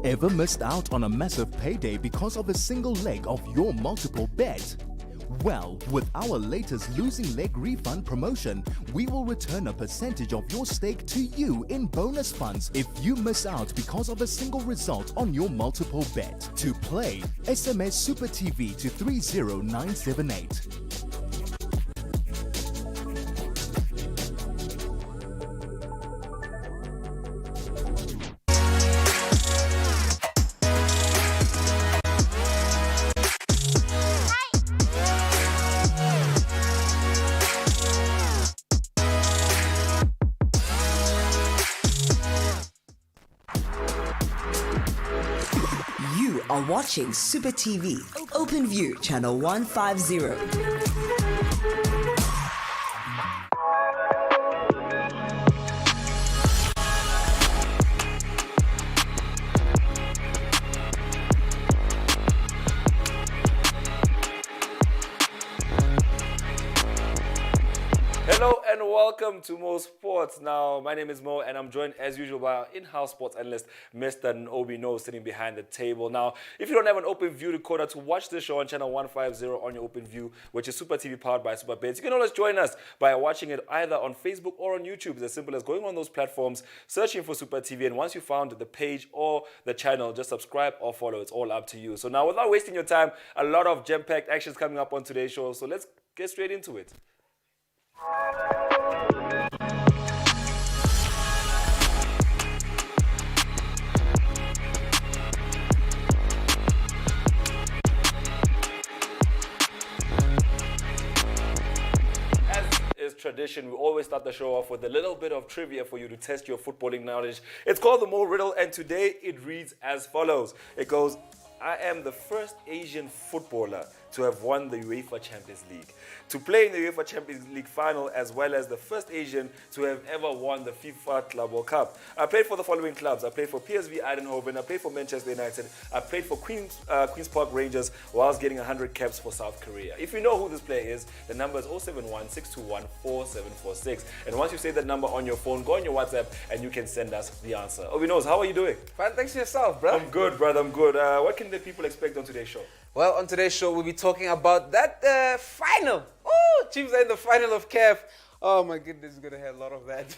Ever missed out on a massive payday because of a single leg of your multiple bet? Well, with our latest losing leg refund promotion, we will return a percentage of your stake to you in bonus funds if you miss out because of a single result on your multiple bet. To play, SMS Supa TV to 30978. Are watching Supa TV, Open View, channel 150. Hello and welcome to Mo Sports. Now, my name is Mo and I'm joined as usual by our in-house sports analyst, Mr. OB.KNOWS, sitting behind the table. Now, if you don't have an Open View decoder to watch the show on channel 150 on your Open View, which is Supa TV powered by Supa Bets, you can always join us by watching it either on Facebook or on YouTube. It's as simple as going on those platforms, searching for Supa TV, and once you found the page or the channel, just subscribe or follow. It's all up to you. So now, without wasting your time, a lot of jam-packed actions coming up on today's show. So let's get straight into it. Tradition, we always start the show off with a little bit of trivia for you to test your footballing knowledge. It's called the Mo Riddle, and today it reads as follows. It goes, I am the first Asian footballer to have won the UEFA Champions League, to play in the UEFA Champions League final, as well as the first Asian to have ever won the FIFA Club World Cup. I played for the following clubs. I played for PSV Eindhoven, I played for Manchester United, I played for Queen's Park Rangers, whilst getting 100 caps for South Korea. If you know who this player is, the number is 071-621-4746. And once you say that number on your phone, go on your WhatsApp and you can send us the answer. OB.KNOWS, how are you doing? Fine, thanks to yourself, bro. I'm good, brother, I'm good. What can the people expect on today's show? Well, on today's show, we'll be talking about that final. Oh, Chiefs are in the final of CAF. Oh my goodness, we're going to have a lot of that.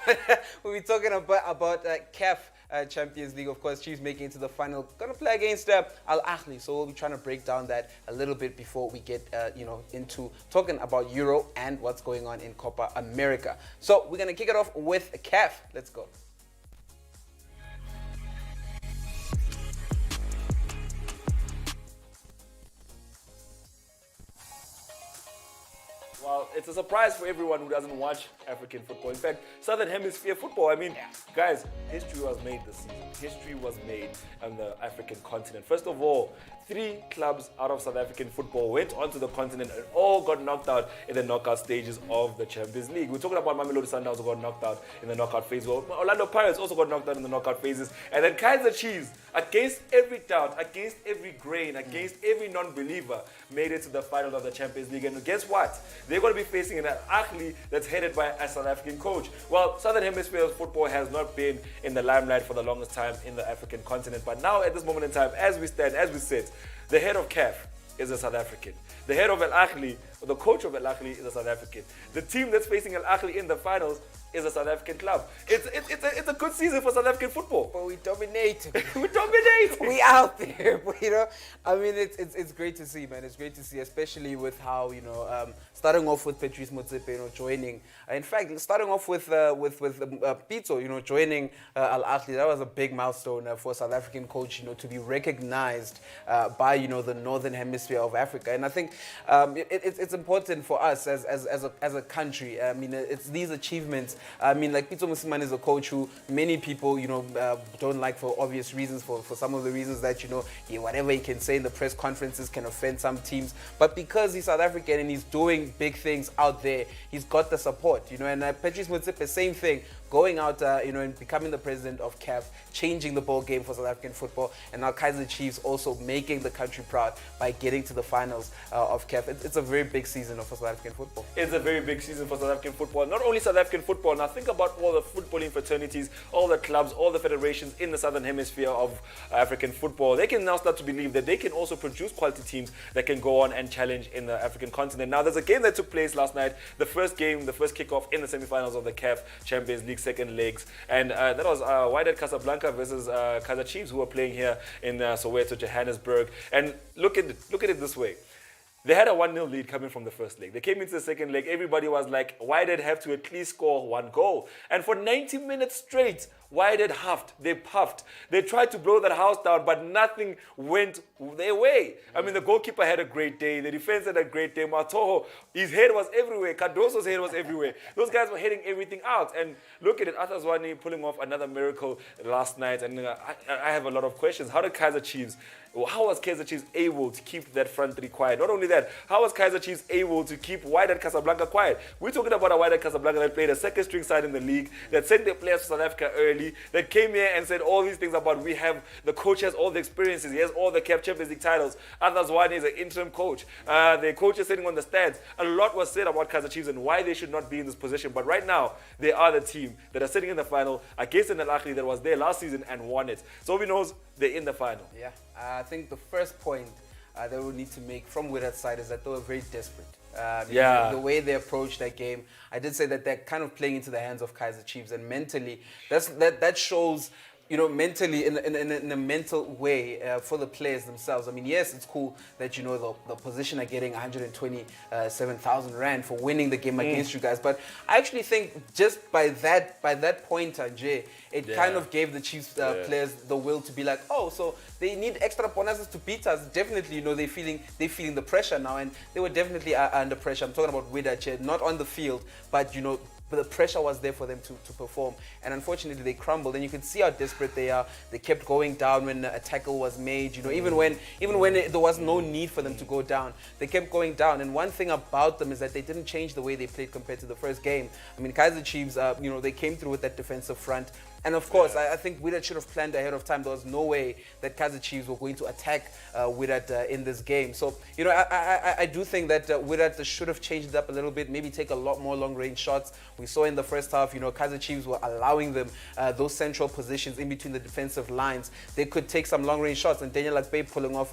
We'll be talking about CAF Champions League. Of course, Chiefs making it to the final. Going to play against Al Ahly. So we'll be trying to break down that a little bit before we get into talking about Euro and what's going on in Copa America. So we're going to kick it off with CAF. Let's go. Well, it's a surprise for everyone who doesn't watch African football. In fact, Southern Hemisphere football, I mean, guys, history was made this season. History was made on the African continent. First of all, 3 clubs out of South African football went onto the continent and all got knocked out in the knockout stages of the Champions League. We're talking about Mamelodi Sundowns who got knocked out in the knockout phase. Well, Orlando Pirates also got knocked out in the knockout phases. And then Kaizer Chiefs, against every doubt, against every grain, against every non-believer, made it to the final of the Champions League. And guess what? They're going to be facing an Al Ahly that's headed by a South African coach. Well, Southern Hemisphere football has not been in the limelight for the longest time in the African continent. But now, at this moment in time, as we stand, as we sit, the head of CAF is a South African. The head of Al Ahly, or the coach of Al Ahly, is a South African. The team that's facing Al Ahly in the finals is a South African club. It's a good season for South African football. But we dominate. We dominate. We out there. But, I mean, it's great to see, man. It's great to see, especially with how, starting off with Patrice Motsepe, joining. In fact, starting off with Pito, joining Al Ahly. That was a big milestone for a South African coach, to be recognized by, the Northern Hemisphere of Africa. And I think it's important for us as a country. I mean, it's these achievements. I mean, like Pito Mosimane is a coach who many people, don't like for obvious reasons, for some of the reasons that, whatever he can say in the press conferences can offend some teams. But because he's South African and he's doing big things out there, he's got the support, and Patrice Motsepe, same thing. going out, and becoming the president of CAF, changing the ball game for South African football, and now Kaizer Chiefs also making the country proud by getting to the finals of CAF. It's a very big season for South African football. It's a very big season for South African football. Not only South African football, now think about all the footballing fraternities, all the clubs, all the federations in the southern hemisphere of African football. They can now start to believe that they can also produce quality teams that can go on and challenge in the African continent. Now, there's a game that took place last night, the first kickoff in the semi-finals of the CAF Champions League second legs, and that was Wydad Casablanca versus Kaizer Chiefs, who were playing here in Soweto, Johannesburg. And look at it this way. They had a 1-0 lead coming from the first leg. They came into the second leg. Everybody was like, why did have to at least score one goal? And for 90 minutes straight, Wydad huffed, they puffed. They tried to blow that house down, but nothing went their way. I mean, the goalkeeper had a great day. The defense had a great day. Matoho, his head was everywhere. Cardoso's head was everywhere. Those guys were hitting everything out. And look at it, Arthur Zwane pulling off another miracle last night. And I have a lot of questions. How was Kaizer Chiefs able to keep that front three quiet? Not only that, how was Kaizer Chiefs able to keep Wydad Casablanca quiet? We're talking about a Wydad Casablanca that played a second string side in the league, that sent their players to South Africa early, that came here and said all these things about we have the coach has all the experiences, he has all the CAF Champions League titles. Arthur Zwane is an interim coach. The coach is sitting on the stands. A lot was said about Kaizer Chiefs and why they should not be in this position. But right now, they are the team that are sitting in the final against an Al Ahly that was there last season and won it. So we know they're in the final. Yeah, I think the first point that we need to make from Wydad's side is that they were very desperate. The way they approached that game, I did say that they're kind of playing into the hands of Kaizer Chiefs, and mentally, that shows, mentally in a mental way for the players themselves. I mean, yes, it's cool that the position are getting 127,000 rand for winning the game against you guys, but I actually think just by that pointer, Jay, it kind of gave the Chiefs players the will to be like, oh, so they need extra bonuses to beat us. Definitely, they're feeling the pressure now, and they were definitely under pressure. I'm talking about Wydad here, not on the field, but but the pressure was there for them to perform, and unfortunately they crumbled. And you can see how desperate they are. They kept going down when a tackle was made. Even when there was no need for them to go down, they kept going down. And one thing about them is that they didn't change the way they played compared to the first game. I mean, Kaizer Chiefs, they came through with that defensive front. And of course, I think Wydad should have planned ahead of time. There was no way that Kaizer Chiefs were going to attack Wydad in this game. So, I do think that Wydad should have changed it up a little bit, maybe take a lot more long-range shots. We saw in the first half, Kaizer Chiefs were allowing them those central positions in between the defensive lines. They could take some long-range shots, and Daniel Akpe pulling off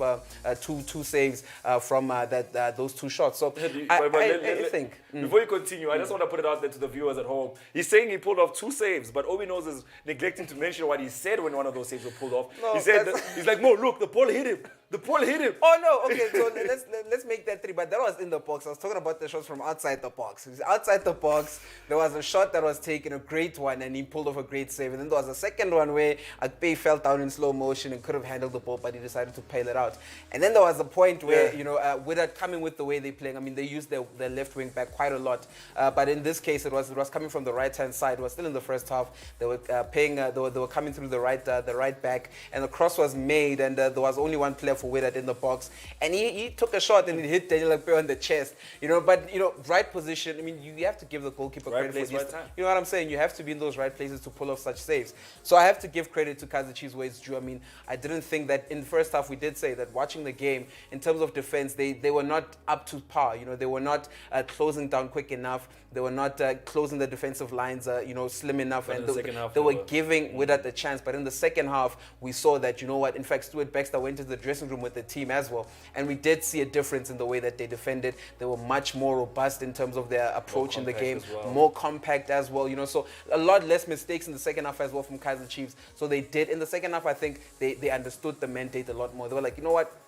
two saves from those two shots. So, I think... Before you continue, I just want to put it out there to the viewers at home. He's saying he pulled off 2 saves, but OB.KNOWS is neglecting to mention what he said when one of those saves were pulled off. No, he said, he's like, Mo, look, the ball hit him. The ball hit him. Oh, no. Okay, so let's make that 3. But that was in the box. I was talking about the shots from outside the box. Outside the box, there was a shot that was taken, a great one, and he pulled off a great save. And then there was a second one where Akpe fell down in slow motion and could have handled the ball, but he decided to pile it out. And then there was a point where, Wydad coming with the way they're playing. I mean, they used their left wing back quite a lot. But in this case, it was coming from the right-hand side. It was still in the first half. They were they were coming through the right back, and the cross was made, and there was only one player for Wydad in the box, and he took a shot and he hit Daniel Akpe on the chest. But right position. I mean, you have to give the goalkeeper right credit place, for this. right time. You know what I'm saying? You have to be in those right places to pull off such saves. So I have to give credit to Kaizer Chiefs where it's due. I mean, I didn't think that in the first half. We did say that watching the game in terms of defense, they were not up to par. They were not closing down quick enough. They were not closing the defensive lines, slim enough, but and they were giving Wydad the chance. But in the second half, we saw that, in fact, Stuart Baxter went into the dressing room with the team as well, and we did see a difference in the way that they defended. They were much more robust in terms of their approach in the game, more compact as well. So a lot less mistakes in the second half as well from Kaizer Chiefs. So they did in the second half. I think they understood the mandate a lot more. They were like,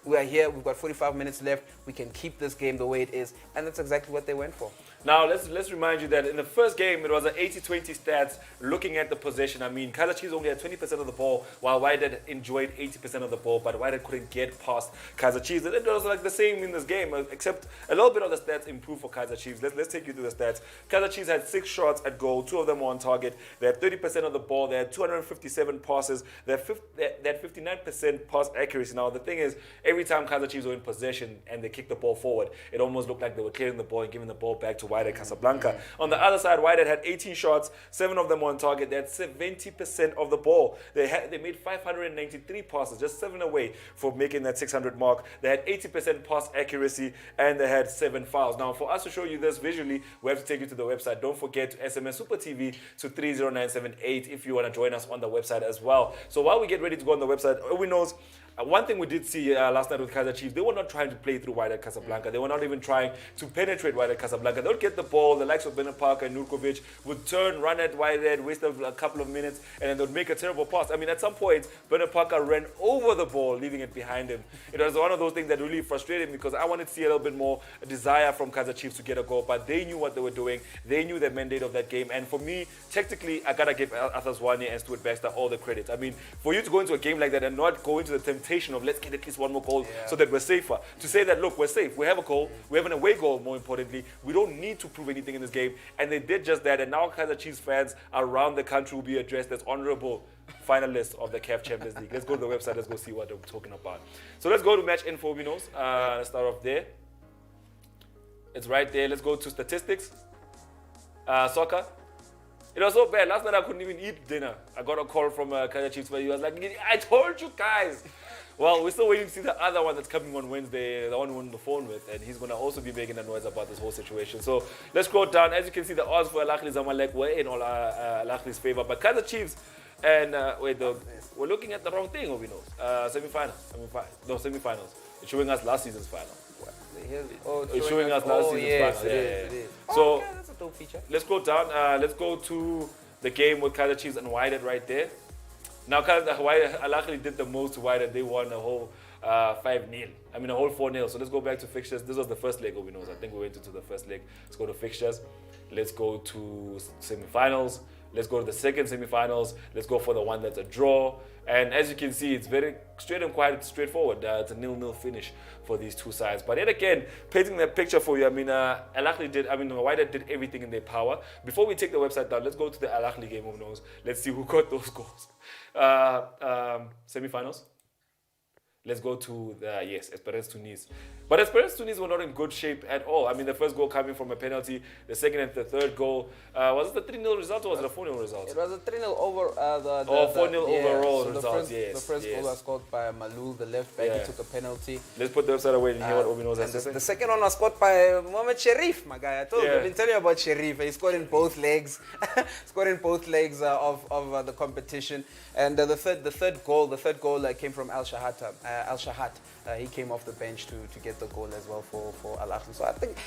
we are here. We've got 45 minutes left. We can keep this game the way it is, and that's exactly what they went for. Now, let's remind you that in the first game, it was an 80-20 stats looking at the possession. I mean, Kaizer Chiefs only had 20% of the ball, while Wydad enjoyed 80% of the ball, but Wydad couldn't get past Kaizer Chiefs. It was like the same in this game, except a little bit of the stats improved for Kaizer Chiefs. Let's take you through the stats. Kaizer Chiefs had 6 shots at goal, 2 of them were on target. They had 30% of the ball. They had 257 passes. They had 59% pass accuracy. Now, the thing is, every time Kaizer Chiefs were in possession and they kicked the ball forward, it almost looked like they were clearing the ball and giving the ball back to to Wydad Casablanca. On the other side, Wydad had 18 shots, 7 of them on target. They had 70% of the ball. They made 593 passes, just 7 away from making that 600 mark. They had 80% pass accuracy, and they had 7 fouls. Now, for us to show you this visually, we have to take you to the website. Don't forget to SMS Supa TV to 30978 if you want to join us on the website as well. So while we get ready to go on the website, we knows one thing we did see last night with Kaizer Chiefs, they were not trying to play through Wydad Casablanca. They were not even trying to penetrate Wydad Casablanca. They would get the ball, the likes of Bernard Parker and Nurkovic would turn, run at Wydad, waste a couple of minutes, and then they would make a terrible pass. I mean, at some point, Bernard Parker ran over the ball, leaving it behind him. It was one of those things that really frustrated me because I wanted to see a little bit more desire from Kaizer Chiefs to get a goal, but they knew what they were doing. They knew the mandate of that game. And for me, tactically, I got to give Arthur Zwane and Stuart Baxter all the credit. I mean, for you to go into a game like that and not go into the temptation of let's get at least one more goal so that we're safer. To say that, look, we're safe. We have a goal. We have an away goal, more importantly. We don't need to prove anything in this game. And they did just that. And now Kaizer Chiefs fans around the country will be addressed as honorable finalists of the CAF Champions League. Let's go to the website. Let's go see what they're talking about. So let's go to match info, Minos. Let's start off there. It's right there. Let's go to statistics. Soccer. It was so bad. Last night I couldn't even eat dinner. I got a call from Kaizer Chiefs where he was like, I told you guys. Well, we're still waiting to see the other one that's coming on Wednesday, the one we're on the phone with, and he's going to also be making a noise about this whole situation. So let's scroll down. As you can see, the odds for Al Ahly Zamalek were in all Al Ahly's favor. But Kaizer Chiefs and, we're looking at the wrong thing, semi-finals. It's showing us last season's final. It's showing us last season's final. It is. So okay, that's a dope feature. Let's go down. Let's go to the game with Kaizer Chiefs and Wydad right there. Now, Al Ahly did the most to Wydad. They won a whole 5-0. I mean, a whole 4-0. So let's go back to fixtures. This was the first leg, I think we went into the first leg. Let's go to fixtures. Let's go to semi-finals. Let's go to the second semi-finals. Let's go for the one that's a draw. And as you can see, it's very straight and quite straightforward. It's a 0-0 finish for these two sides. But yet again, painting that picture for you, Wydad did everything in their power. Before we take the website down, let's go to the Al Ahly game of knows. Let's see who got those goals. Semi-finals. Let's go to Esperance Tunis. But Esperance Tunis were not in good shape at all. I mean, the first goal coming from a penalty, the second and the third goal. Was it a 3-0 result or was it a 4-0 result? It was a 3-0 over 4-0 overall so result, the first goal was scored by Malou, the left back. He took a penalty. Let's put the website away and hear what Obi knows has to say. The second one was scored by Mohamed Sherif, my guy. I've been telling you about Sherif. He scored in both legs. Scored in both legs of the competition. And the third goal came from Al Shahat. He came off the bench to get the goal as well for Al Ahly. So I think,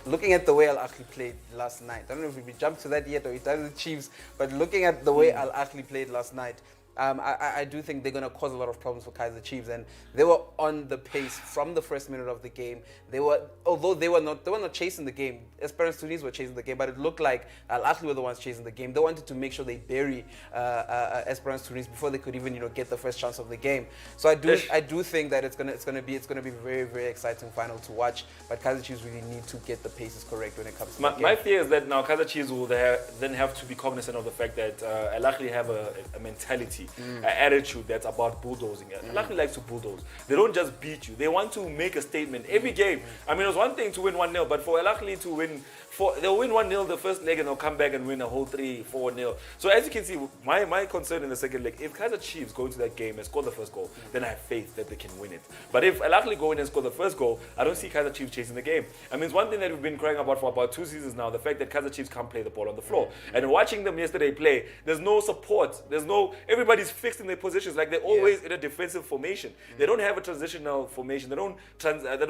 looking at the way Al Ahly played last night, I don't know if we jumped to that yet or we done with the Chiefs, but looking at the way Al Ahly played last night, I do think they're going to cause a lot of problems for Kaizer Chiefs, and they were on the pace from the first minute of the game. Although they were not chasing the game. Esperance Tunis were chasing the game, but it looked like Al Ahly were the ones chasing the game. They wanted to make sure they bury Esperance Tunis before they could even get the first chance of the game. So I do think that it's gonna be a very, very exciting final to watch. But Kaizer Chiefs really need to get the paces correct when it comes to the game. My fear is that now Kaizer Chiefs will then have to be cognizant of the fact that Al Ahly have a mentality, an attitude that's about bulldozing. Al Ahly likes to bulldoze. They don't just beat you. They want to make a statement every game. I mean, it was one thing to win 1-0, but for Al Ahly to win, they'll win 1-0 the first leg and they'll come back and win a whole 3-4-0. So as you can see, my concern in the second leg, if Kaizer Chiefs go into that game and score the first goal, then I have faith that they can win it. But if Al Ahly go in and score the first goal, I don't see Kaizer Chiefs chasing the game. I mean, it's one thing that we've been crying about for about 2 seasons now, the fact that Kaizer Chiefs can't play the ball on the floor. And watching them yesterday play, there's no support. Everybody's fixed in their positions, like they're always in a defensive formation. They don't have a transitional formation. They don't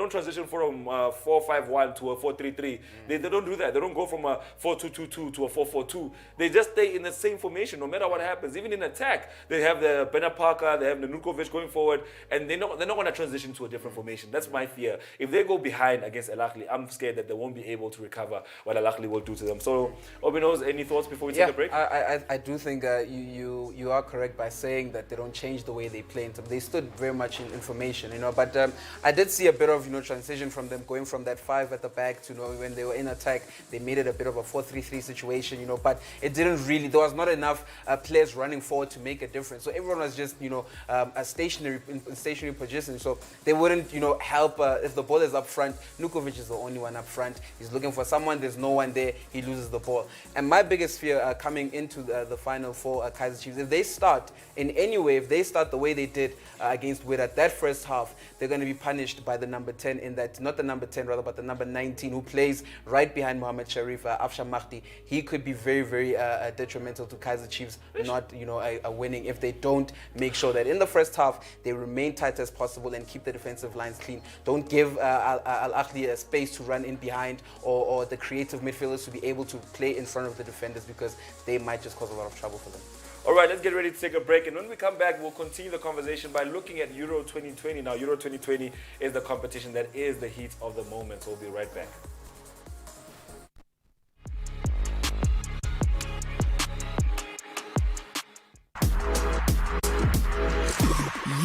transition from 4-5-1 to a 4-3-3. They don't do that. They don't go from a 4-2-2-2 to a 4-4-2. They just stay in the same formation no matter what happens. Even in attack, they have the Bernard Parker, they have the Nurkovic going forward, and they're not going to transition to a different formation. That's my fear. If they go behind against Al Ahly, I'm scared that they won't be able to recover what Al Ahly will do to them. So, Obi knows, any thoughts before we take a break? I do think you are correct Dolberg by saying that they don't change the way they play. They stood very much in formation, But I did see a bit of, transition from them going from that 5 at the back to, when they were in attack, they made it a bit of a 4-3-3 situation, But it didn't really. There was not enough players running forward to make a difference. So everyone was just, a stationary position. So they wouldn't, help if the ball is up front. Nukovic is the only one up front. He's looking for someone. There's no one there. He loses the ball. And my biggest fear coming into the final for Kaizer Chiefs, if they start in any way, if they start the way they did against Wydad, that first half, they're going to be punished by the number 10 in that, not the number 10 rather, but the number 19 who plays right behind Mohamed Sharif, Afsha Mahdi. He could be very, very detrimental to Kaizer Chiefs not, a winning if they don't make sure that in the first half they remain tight as possible and keep the defensive lines clean. Don't give Al Ahly a space to run in behind or the creative midfielders to be able to play in front of the defenders, because they might just cause a lot of trouble for them. All right, let's get ready to take a break. And when we come back, we'll continue the conversation by looking at Euro 2020. Now, Euro 2020 is the competition that is the heat of the moment. So we'll be right back.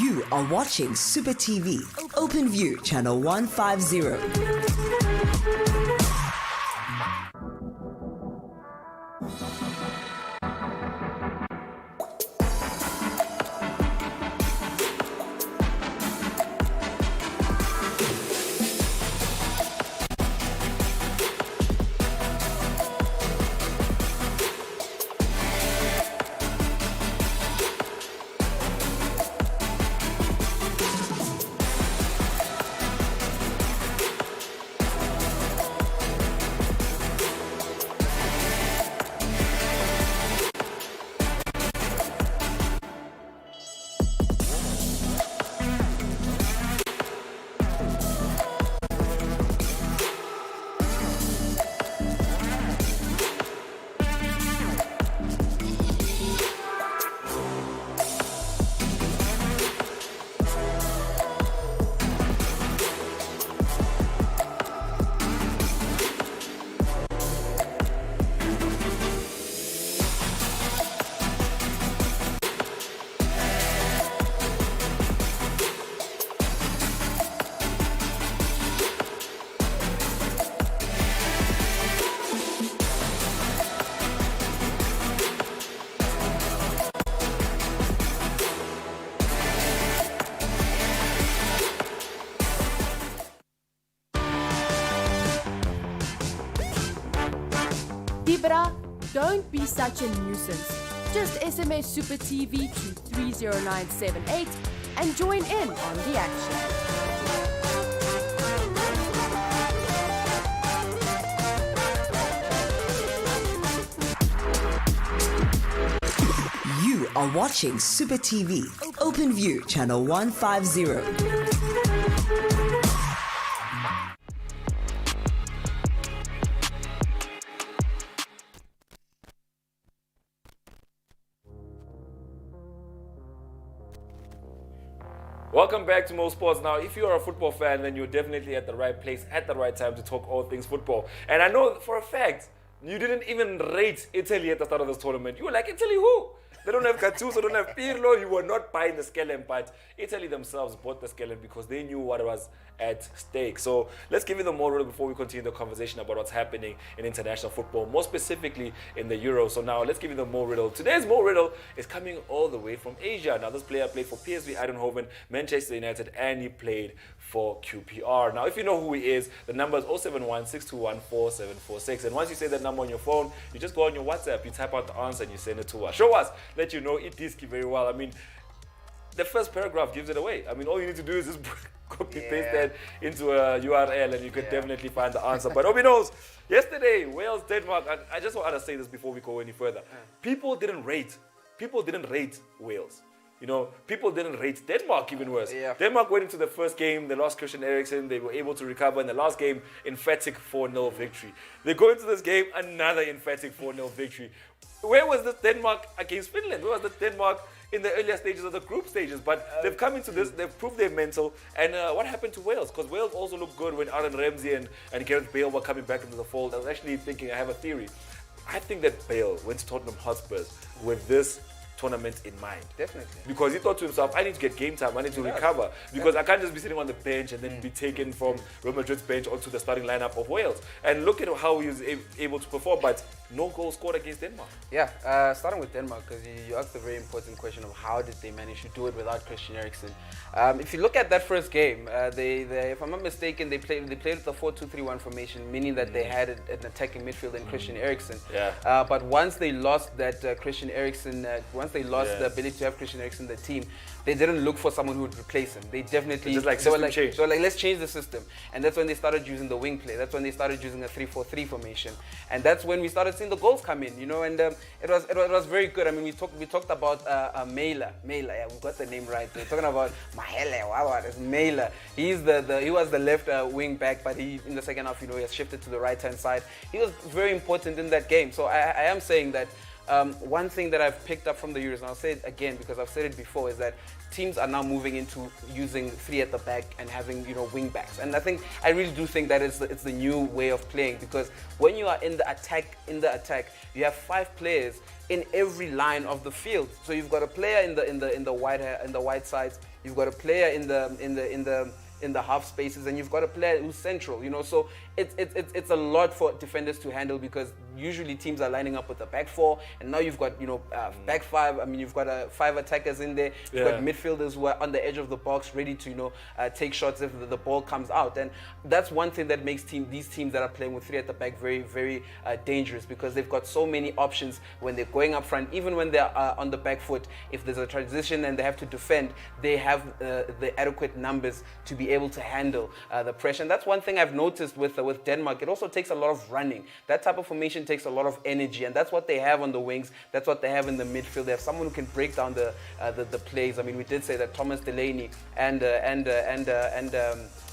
You are watching Supa TV, Open View, channel 150. Dibra, don't be such a nuisance. Just SMS Supa TV to 30978 and join in on the action. You are watching Supa TV, Open View, channel 150. Welcome back to Mo Sports. Now, if you are a football fan, then you're definitely at the right place at the right time to talk all things football. And I know for a fact, you didn't even rate Italy at the start of this tournament. You were like, Italy who? They don't have Gattuso, they don't have Pirlo. You were not buying the skeleton, but Italy themselves bought the skeleton because they knew what was at stake. So let's give you the more riddle before we continue the conversation about what's happening in international football, more specifically in the Euro. So now let's give you the more riddle. Today's more riddle is coming all the way from Asia. Now this player played for PSV Eindhoven, Manchester United, and he played for QPR. Now if you know who he is, the number is 071-621-4746. And once you say that number on your phone, you just go on your WhatsApp, you type out the answer and you send it to us. Show us, let you know it is very well. I mean, the first paragraph gives it away. I mean, all you need to do is just copy paste that into a URL and you could definitely find the answer. But OB knows, yesterday, Wales, Denmark, and I just want to say this before we go any further. People didn't rate Wales. You know, people didn't rate Denmark even worse. Yeah. Denmark went into the first game, they lost Christian Eriksen, they were able to recover in the last game, emphatic 4-0 victory. They go into this game, another emphatic 4-0 victory. Where was this Denmark against Finland? Where was this Denmark in the earlier stages of the group stages? But they've come into this, they've proved their mental. And what happened to Wales? Because Wales also looked good when Aaron Ramsey and Gareth Bale were coming back into the fold. I was actually thinking, I have a theory. I think that Bale went to Tottenham Hotspurs with this tournament in mind. Definitely. Because he thought to himself, I need to get game time, I need to recover. Because I can't just be sitting on the bench and then be taken from Real Madrid's bench onto the starting lineup of Wales. And look at how he was able to perform, but no goal scored against Denmark. Yeah, starting with Denmark, because you asked a very important question of how did they manage to do it without Christian Eriksen. If you look at that first game, they if I'm not mistaken, they played with the 4-2-3-1 formation, meaning that they had an attacking midfield in Christian Eriksen. Yeah. But once they lost that Christian Eriksen, once they lost the ability to have Christian Eriksen in the team, they didn't look for someone who would replace him. They definitely just like they were change. they were like, let's change the system. And that's when they started using the wing play. That's when they started using a 3-4-3 formation. And that's when we started seeing the goals come in, you know, and it was very good. I mean, we talked about Mela. Yeah, we got the name right. We're talking about Mahele. Wow, it's Mela. He was the left wing back, but he in the second half, you know, he has shifted to the right hand side. He was very important in that game. So I am saying that one thing that I've picked up from the Euros, and I'll say it again because I've said it before, is that teams are now moving into using three at the back and having, you know, wing backs. And I really do think that it's the new way of playing, because when you are in the attack, you have 5 players in every line of the field. So you've got a player in the wide sides, you've got a player in the half spaces, and you've got a player who's central, you know. So it's a lot for defenders to handle, because usually teams are lining up with a back 4, and now you've got, you know, back 5. I mean, you've got 5 attackers in there. You've got midfielders who are on the edge of the box, ready to, you know, take shots if the ball comes out. And that's one thing that makes these teams that are playing with 3 at the back very, very dangerous, because they've got so many options when they're going up front. Even when they're on the back foot, if there's a transition and they have to defend, they have the adequate numbers to be able to handle the pressure. And that's one thing I've noticed with Denmark. It also takes a lot of running. That type of formation takes a lot of energy, and that's what they have on the wings. That's what they have in the midfield. They have someone who can break down the plays. I mean, we did say that Thomas Delaney and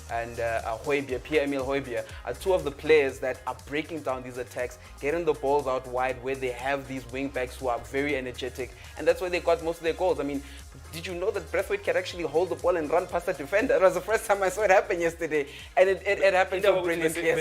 Højbjerg, Pierre-Emil Højbjerg, are 2 of the players that are breaking down these attacks, getting the balls out wide, where they have these wing backs who are very energetic, and that's where they got most of their goals. I mean, did you know that Braithwaite can actually hold the ball and run past the defender? It was the first time I saw it happen yesterday, and it happened so brilliantly. Why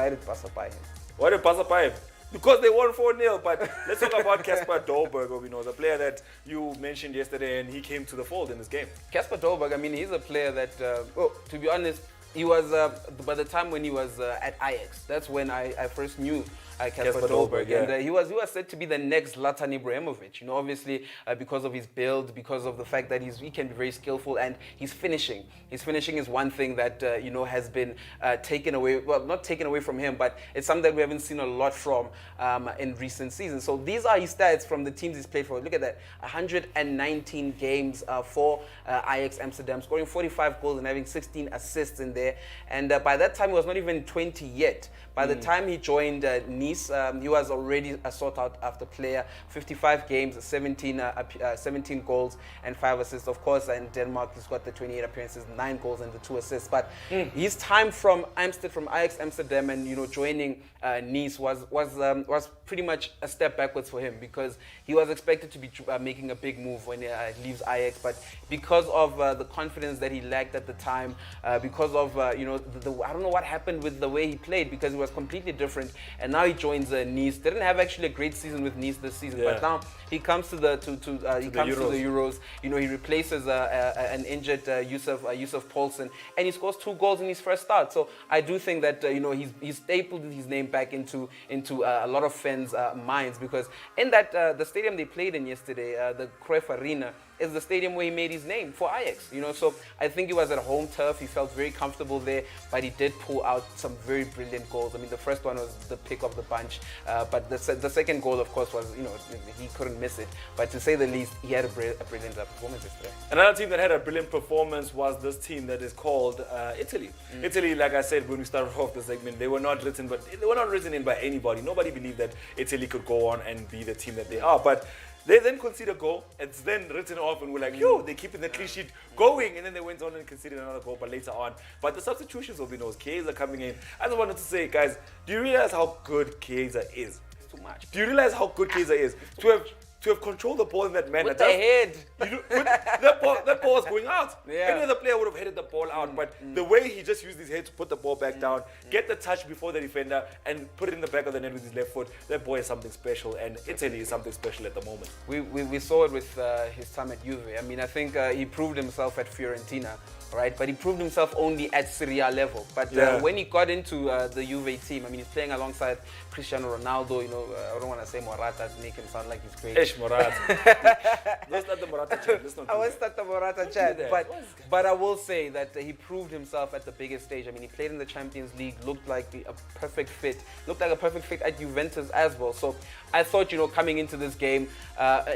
did it pass by him? Why did it pass by him? Because they won 4-0, but let's talk about Kasper Dolberg, you know, the player that you mentioned yesterday, and he came to the fold in this game. Kasper Dolberg, I mean, he's a player that, to be honest, he was, by the time when he was at Ajax, that's when I first knew Kasper Dolberg. Yeah. And he was said to be the next Zlatan Ibrahimovic, you know, obviously because of his build, because of the fact that he can be very skillful, and his finishing. His finishing is one thing that, you know, has been taken away, well, not taken away from him, but it's something that we haven't seen a lot from in recent seasons. So these are his stats from the teams he's played for. Look at that, 119 games for Ajax Amsterdam, scoring 45 goals and having 16 assists in there. And by that time, he was not even 20 yet. By the time he joined Nice, he was already a sought-after player. 55 games, 17 goals and 5 assists. Of course, in Denmark, he's got the 28 appearances, 9 goals and the 2 assists. But his time from Ajax Amsterdam and, you know, joining Nice was pretty much a step backwards for him, because he was expected to be making a big move when he leaves Ajax. But because of the confidence that he lacked at the time, because of you know, I don't know what happened with the way he played, because it was completely different. And now he joins Nice. Didn't have actually a great season with Nice this season, but now he comes to the Euros. You know, he replaces an injured Yusuf Poulsen, and he scores 2 goals in his first start. So I do think that you know, he's stapled his name back into a lot of fans' minds, because in that the stadium they played in yesterday, the Cruyff Arena, is the stadium where he made his name for Ajax, you know. So I think he was at home turf. He felt very comfortable there, but he did pull out some very brilliant goals. I mean, the first one was the pick of the bunch, but the second goal, of course, was, you know, he couldn't miss it. But to say the least, he had a brilliant performance yesterday. Another team that had a brilliant performance was this team that is called Italy. Italy, like I said when we started off the segment, they were not written in by anybody. Nobody believed that Italy could go on and be the team that they are, but they then conceded a goal. It's then written off, and we're like, yo, they're keeping the clean sheet going. And then they went on and conceded another goal, but later on. But the substitutions will be those. Chiesa coming in. I just wanted to say, guys, do you realize how good Chiesa is? Too much. Do you realize how good Chiesa is? To have to have controlled the ball in that manner. With the head. That ball was going out. Yeah. Any other player would have headed the ball out. But the way he just used his head to put the ball back down, get the touch before the defender, and put it in the back of the net with his left foot, that boy is something special. And Italy is something special at the moment. We saw it with his time at Juve. I mean, I think he proved himself at Fiorentina, right? But he proved himself only at Serie A level. But when he got into the Juve team, I mean, he's playing alongside Cristiano Ronaldo. You know, I don't want to say Morata to make him sound like he's great. Morata. Let's not the Morata chat. Let's not do I won't that. start the Morata chat, but I will say that he proved himself at the biggest stage. I mean, he played in the Champions League, looked like a perfect fit at Juventus as well. So I thought, you know, coming into this game,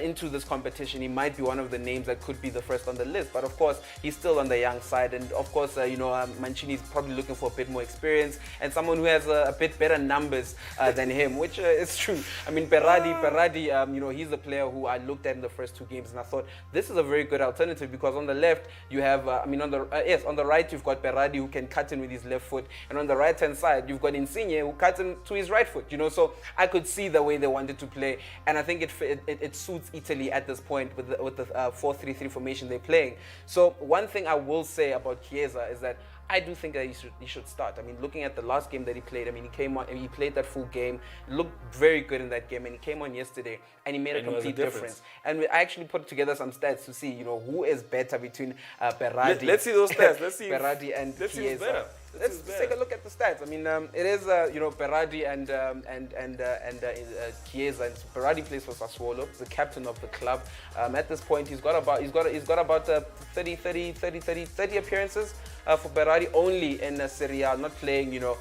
into this competition, he might be one of the names that could be the first on the list. But of course, he's still on the young side, and of course, Mancini's probably looking for a bit more experience and someone who has a bit better numbers than him, which is true. I mean, Berardi, you know, he's a player who I looked at in the first 2 games, and I thought this is a very good alternative because on the left you have, on the right you've got Berardi who can cut in with his left foot, and on the right hand side you've got Insigne who cuts in to his right foot. You know, so I could see the way they wanted to play, and I think it suits Italy at this point with the 4-3-3 formation they're playing. So one thing I will say about Chiesa is that I do think that he should start. I mean, looking at the last game that he played, I mean, he came on and he played that full game, looked very good in that game, and he came on yesterday and he made a complete difference. And I actually put together some stats to see, you know, who is better between Berardi. Let's see those stats. Let's see. Berardi and Let's see who's Chiesa. better. Let's take a look at the stats. I mean, it is Berardi and Chiesa. And Berardi plays for Sassuolo, the captain of the club. At this point, he's got about 30 appearances for Berardi, only in Serie A, not playing, you know,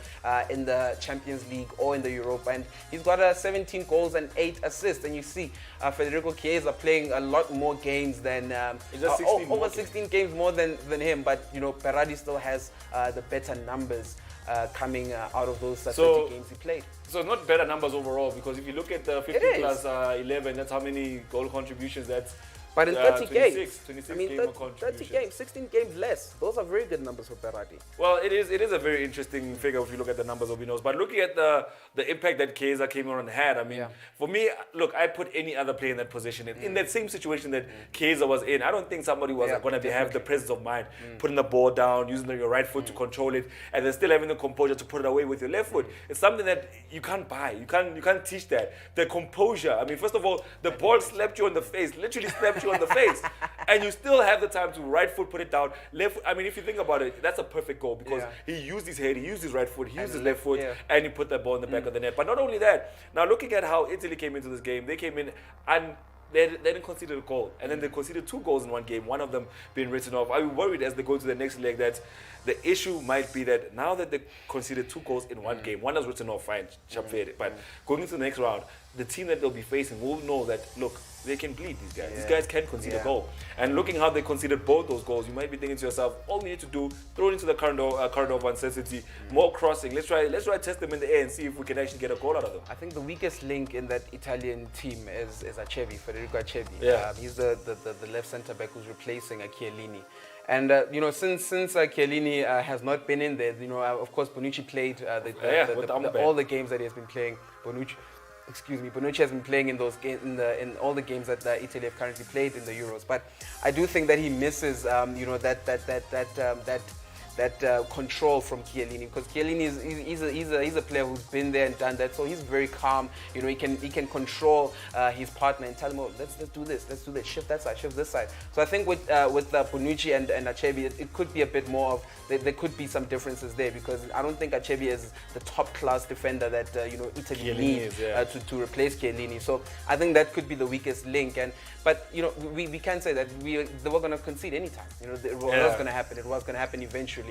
in the Champions League or in the Europa. And he's got 17 goals and 8 assists. And you see Federico Chiesa playing a lot more games than over 16 games more than him. But you know, Berardi still has the better numbers coming out of those 30 games he played. So not better numbers overall, because if you look at the 50 plus 11, that's how many goal contributions that's. But in 30 games, 26 I mean, game 30 games, 16 games less. Those are very good numbers for Berardi. Well, it is a very interesting figure if you look at the numbers OB.KNOWS. But looking at the impact that Chiesa came on and had, I mean, for me, look, I put any other player in that position. In that same situation that Chiesa was in, I don't think somebody was going to have the presence of mind, putting the ball down, using your right foot to control it, and then still having the composure to put it away with your left foot. It's something that you can't buy. You can't teach that. The composure. I mean, first of all, the ball slapped you on the face, literally slapped you on the face. And you still have the time to right foot, put it down, left foot. I mean, if you think about it, that's a perfect goal because he used his head, he used his right foot, he used his left foot, and he put that ball in the back of the net. But not only that, now looking at how Italy came into this game, they came in and they didn't concede a goal. And then they conceded 2 goals in one game, one of them being written off. I'm worried as they go to the next leg that the issue might be that now that they conceded 2 goals in one game, one was written off, fine, but going into the next round, the team that they'll be facing will know that, look, they can bleed, these guys. These guys can concede a goal. And looking how they conceded both those goals, you might be thinking to yourself, all we need to do, throw it into the corridor of uncertainty, more crossing. Let's try test them in the air and see if we can actually get a goal out of them. I think the weakest link in that Italian team is Acerbi, Federico Acerbi. Yeah. He's the left centre back who's replacing Chiellini. And you know, since Chiellini has not been in there, you know, of course Bonucci played all the games that he has been playing. Bonucci has been playing in those games, in all the games that Italy have currently played in the Euros. But I do think that he misses, you know, that control from Chiellini, because Chiellini he's a player who's been there and done that, so he's very calm. You know, he can control his partner and tell him, oh, let's do this, shift that side, shift this side. So I think with Bonucci and Acerbi, it could be a bit more of there could be some differences there, because I don't think Acerbi is the top class defender that you know, Italy needs to replace Chiellini. So I think that could be the weakest link. But you know, we can say that they were going to concede anytime. You know, it was going to happen. It was going to happen eventually.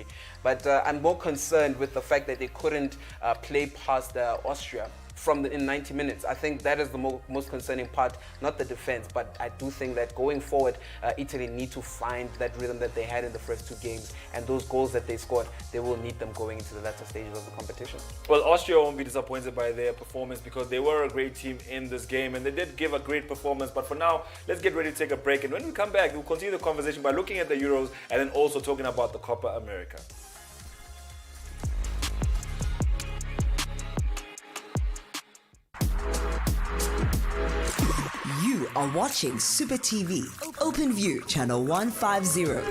But I'm more concerned with the fact that they couldn't play past Austria in 90 minutes. I think that is the most concerning part, not the defense. But I do think that going forward, Italy need to find that rhythm that they had in the first 2 games, and those goals that they scored, they will need them going into the latter stages of the competition. Well, Austria won't be disappointed by their performance because they were a great team in this game and they did give a great performance. But for now, let's get ready to take a break, and when we come back, we'll continue the conversation by looking at the Euros and then also talking about the Copa America. You are watching Supa TV, Open View, channel 150.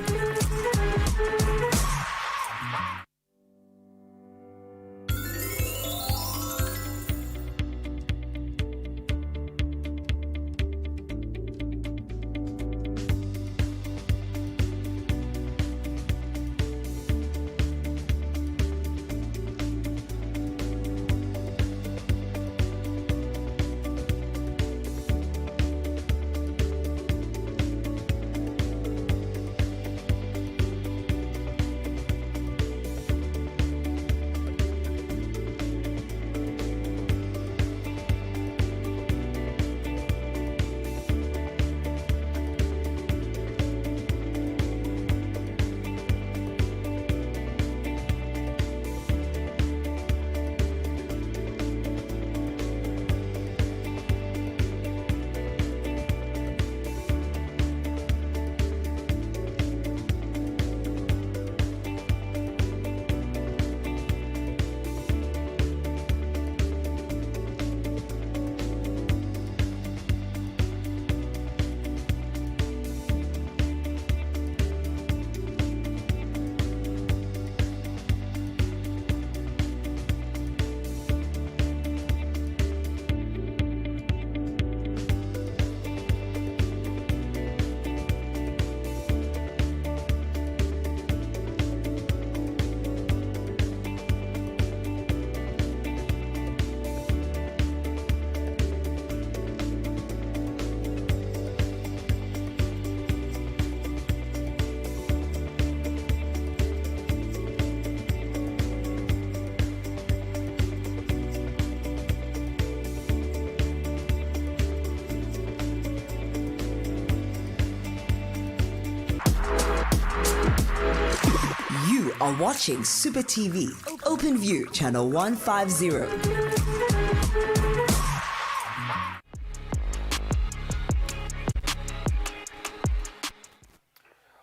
You are watching Supa TV, Open View, channel 150.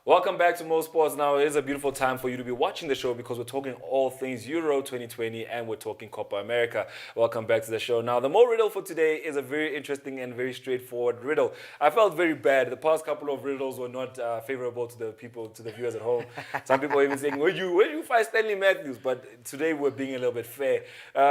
Welcome back to Mo Sports. Now, it is a beautiful time for you to be watching the show because we're talking all things Euro 2020 and we're talking Copa America. Welcome back to the show. Now, the Mo riddle for today is a very interesting and very straightforward riddle. I felt very bad. The past couple of riddles were not favorable to the people, to the viewers at home. Some people are even saying, where you find Stanley Matthews? But today we're being a little bit fair.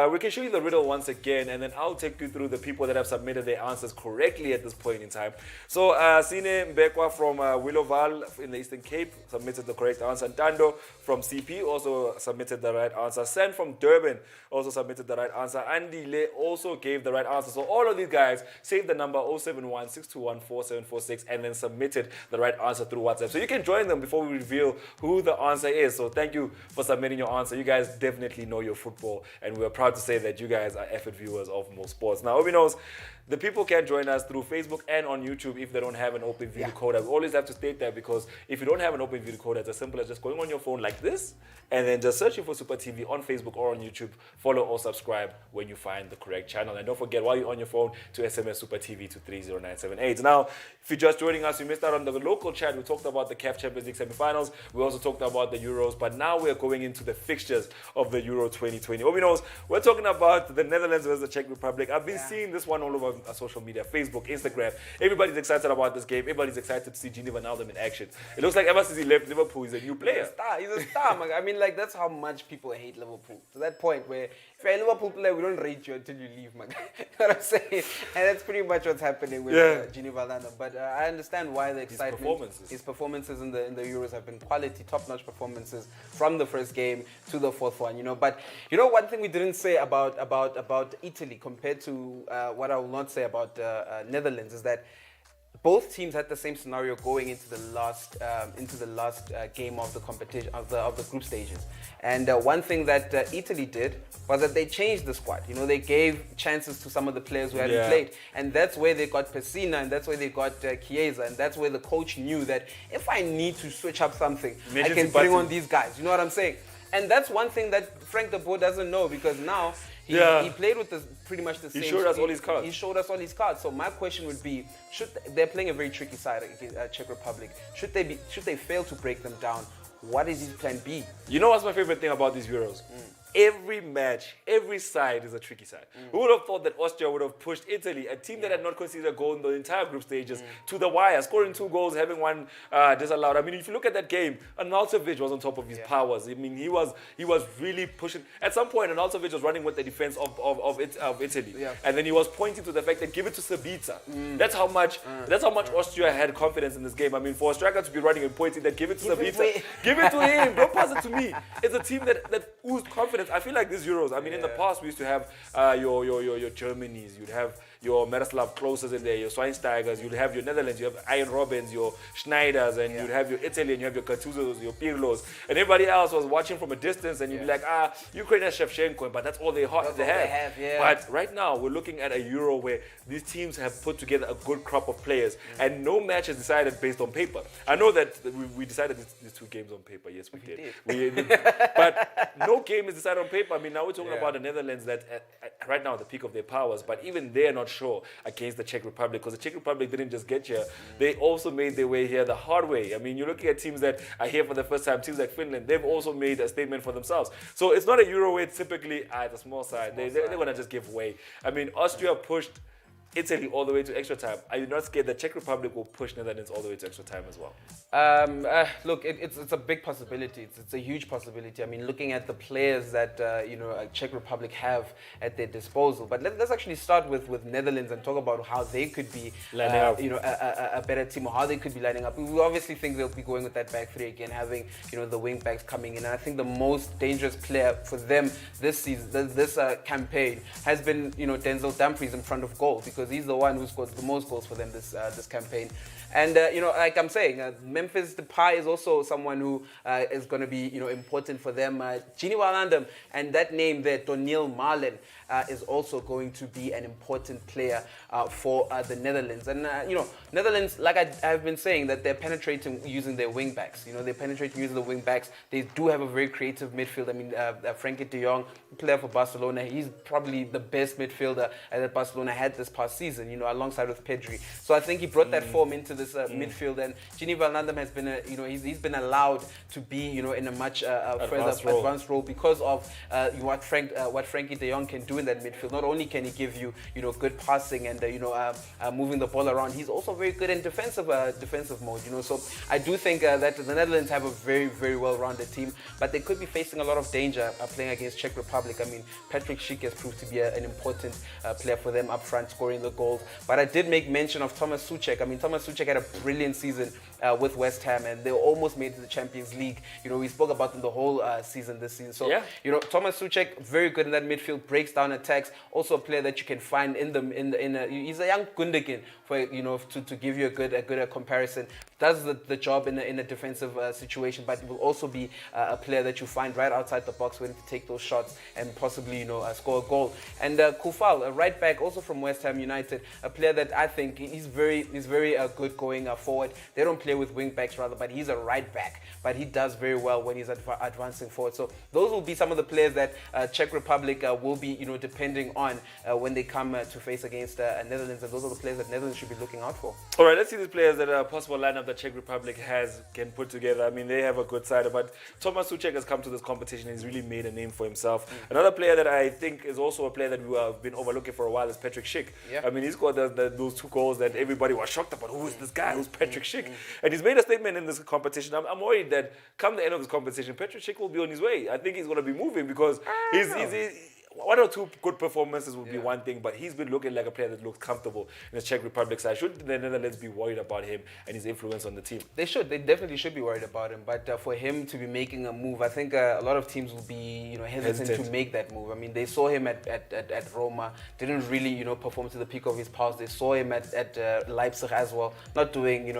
We can show you the riddle once again and then I'll take you through the people that have submitted their answers correctly at this point in time. So, Sine Mbekwa from Willowval in the Eastern Cape submitted the correct answer. Tando from CP also submitted the right answer. Sen from Durban also submitted the right answer. Andy Le also gave the right answer. So all of these guys saved the number 071-621-4746 and then submitted the right answer through WhatsApp. So you can join them before we reveal who the answer is. So thank you for submitting your answer. You guys definitely know your football and we're proud to say that you guys are effort viewers of Mo Sports. Now, OB knows the people can join us through Facebook and on YouTube if they don't have an open view decoder. We always have to state that because if you don't have an open view decoder, it's as simple as just going on your phone like this and then just searching for Supa TV on Facebook or on YouTube. Follow or subscribe when you find the correct channel. And don't forget, while you're on your phone, to SMS Supa TV to 30978. Now, if you're just joining us, you missed out on the local chat. We talked about the CAF Champions League semifinals. We also talked about the Euros, but now we're going into the fixtures of the Euro 2020. OB knows we're talking about the Netherlands versus the Czech Republic. I've been seeing this one all over social media, Facebook, Instagram. Everybody's excited about this game. Everybody's excited to see Gini Wijnaldum in action. It looks like ever since he left Liverpool, he's a new player. He's a star, man. I mean, like, that's how much people hate Liverpool. To that point where if you're a Liverpool player, we don't rate you until you leave, man. You know what I'm saying? And that's pretty much what's happening with Gini Wijnaldum. But I understand why the excitement. His performances in the Euros have been quality, top-notch performances from the first game to the fourth one. You know, but you know one thing we didn't say about Italy compared to what I will not say about Netherlands is that both teams had the same scenario going into the last game of the competition of the group stages. And one thing that Italy did was that they changed the squad. You know, they gave chances to some of the players who hadn't played, and that's where they got Pessina, and that's where they got Chiesa, and that's where the coach knew that if I need to switch up something, I can bring on these guys. You know what I'm saying? And that's one thing that Frank de Boer doesn't know, because now he played with pretty much the same. He showed us all his cards. He showed us all his cards. So my question would be: they're playing a very tricky side, Czech Republic? Should they fail to break them down? What is his plan B? You know what's my favorite thing about these Euros? every match, every side is a tricky side. Who would have thought that Austria would have pushed Italy, a team that had not conceded a goal in the entire group stages, to the wire, scoring 2 goals, having one disallowed. I mean, if you look at that game, Arnautovic was on top of his powers. I mean, he was really pushing. At some point, Arnautovic was running with the defense of Italy, and then he was pointing to the fact that give it to Sabitzer. That's how much Austria had confidence in this game. I mean, for a striker to be running and pointing that give it to Sabitzer, give it to him. Don't pass it to me. It's a team that oozed confidence. I feel like these Euros, I mean, in the past, we used to have your Germanys, you'd have your Miroslav Kloses in there, your Schweinsteigers, you'd have your Netherlands, you have Ian Robbins, your Schneiders, and you'd have your Italy, and you have your Gattusos, your Pirlos, and everybody else was watching from a distance, and you'd be like, Ukraine has Shevchenko, but that's all they have. But right now, we're looking at a Euro where these teams have put together a good crop of players, and no match is decided based on paper. I know that we decided these 2 games on paper. Yes, we did. But no game is decided on paper. I mean, now we're talking about the Netherlands that right now at the peak of their powers, but even they're not sure against the Czech Republic, because the Czech Republic didn't just get here. They also made their way here the hard way. I mean, you're looking at teams that are here for the first time, teams like Finland, they've also made a statement for themselves. So it's not a Euro where typically it's a small side. They're going to just give way. I mean, Austria pushed Italy all the way to extra time. Are you not scared that Czech Republic will push Netherlands all the way to extra time as well? Look, it's a big possibility. It's a huge possibility. I mean, looking at the players that Czech Republic have at their disposal. But let's actually start with Netherlands and talk about how they could be a better team, or how they could be lining up. We obviously think they'll be going with that back 3 again, having the wing backs coming in. And I think the most dangerous player for them this season, this campaign, has been Denzel Dumfries in front of goal, because he's the one who scored the most goals for them this campaign. And like I'm saying, Memphis Depay is also someone who is going to be important for them. Gini Wijnaldum, and that name there, Doniel Malen, is also going to be an important player for the Netherlands. And Netherlands, like I've been saying, that they're penetrating using their wing backs. They're penetrating using the wing backs. They do have a very creative midfield. I mean, Frankie de Jong, player for Barcelona, he's probably the best midfielder that Barcelona had this past season, alongside with Pedri. So I think he brought that form into this midfield, and Gini Wijnaldum has been he's been allowed to be in a much further advanced role because of what Frankie de Jong can do in that midfield. Not only can he give you good passing and moving the ball around, he's also very good in defensive mode. So I do think that the Netherlands have a very, very well-rounded team, but they could be facing a lot of danger playing against Czech Republic. I mean, Patrick Schick has proved to be an important player for them up front, scoring the goals. But I did make mention of Thomas Souček. I mean, Thomas Souček had a brilliant season with West Ham, and they almost made it to the Champions League. We spoke about them the whole season this season. So Thomas Souček, very good in that midfield, breaks down attacks. Also a player that you can find he's a young Gundogan, for to give you a good comparison. Does the job in a defensive situation, but will also be a player that you find right outside the box willing to take those shots and possibly score a goal. And Koufal, a right back, also from West Ham United, a player that I think he's very good going forward. They don't play with wing backs rather, but he's a right back, but he does very well when he's advancing forward. So those will be some of the players that Czech Republic will be depending on when they come to face against Netherlands, and those are the players that Netherlands should be looking out for. All right, let's see these players that are possible lineup that Czech Republic can put together. I mean, they have a good side, but Thomas Souček has come to this competition and he's really made a name for himself. Another player that I think is also a player that we have been overlooking for a while is Patrick Schick. I mean, he scored those 2 goals that everybody was shocked about. Who is this guy? Who's Patrick Schick? And he's made a statement in this competition. I'm worried that come the end of this competition, Patrick Schick will be on his way. I think he's going to be moving because he's 1 or 2 good performances would be one thing, but he's been looking like a player that looks comfortable in the Czech Republic side. Should the Netherlands be worried about him and his influence on the team? They should. They definitely should be worried about him. But for him to be making a move, I think a lot of teams will be hesitant to make that move. I mean, they saw him at Roma, didn't really perform to the peak of his powers. They saw him at Leipzig as well, not doing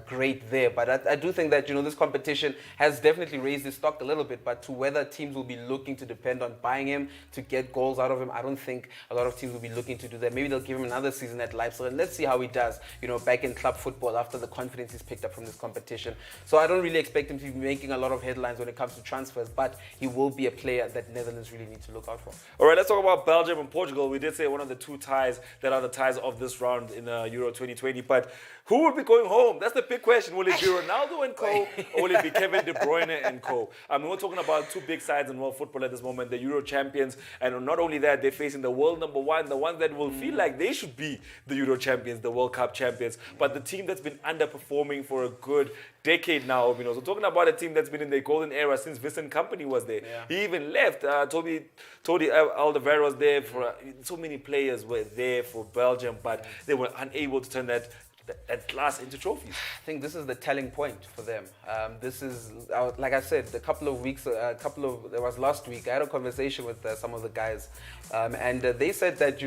great there. But I do think that this competition has definitely raised his stock a little bit. But to whether teams will be looking to depend on buying him to get get goals out of him. I don't think a lot of teams will be looking to do that. Maybe they'll give him another season at Leipzig, and let's see how he does, back in club football after the confidence he's picked up from this competition. So I don't really expect him to be making a lot of headlines when it comes to transfers, but he will be a player that Netherlands really need to look out for. All right, let's talk about Belgium and Portugal. We did say one of the two ties that are the ties of this round in Euro 2020, but who will be going home? That's the big question. Will it be Ronaldo and co, or will it be Kevin De Bruyne and co? I mean, we're talking about two big sides in world football at this moment, the Euro champions, and not only that, they're facing the world number one, the ones that will feel like they should be the Euro champions, the World Cup champions, but the team that's been underperforming for a good decade now. So talking about a team that's been in their golden era since Vincent Kompany was there. Yeah. He even left. Tony Alderweireld was there. So many players were there for Belgium, but they were unable to turn that glass into trophies. I think this is the telling point for them. This is, like I said, it was last week, I had a conversation with some of the guys, and they said that,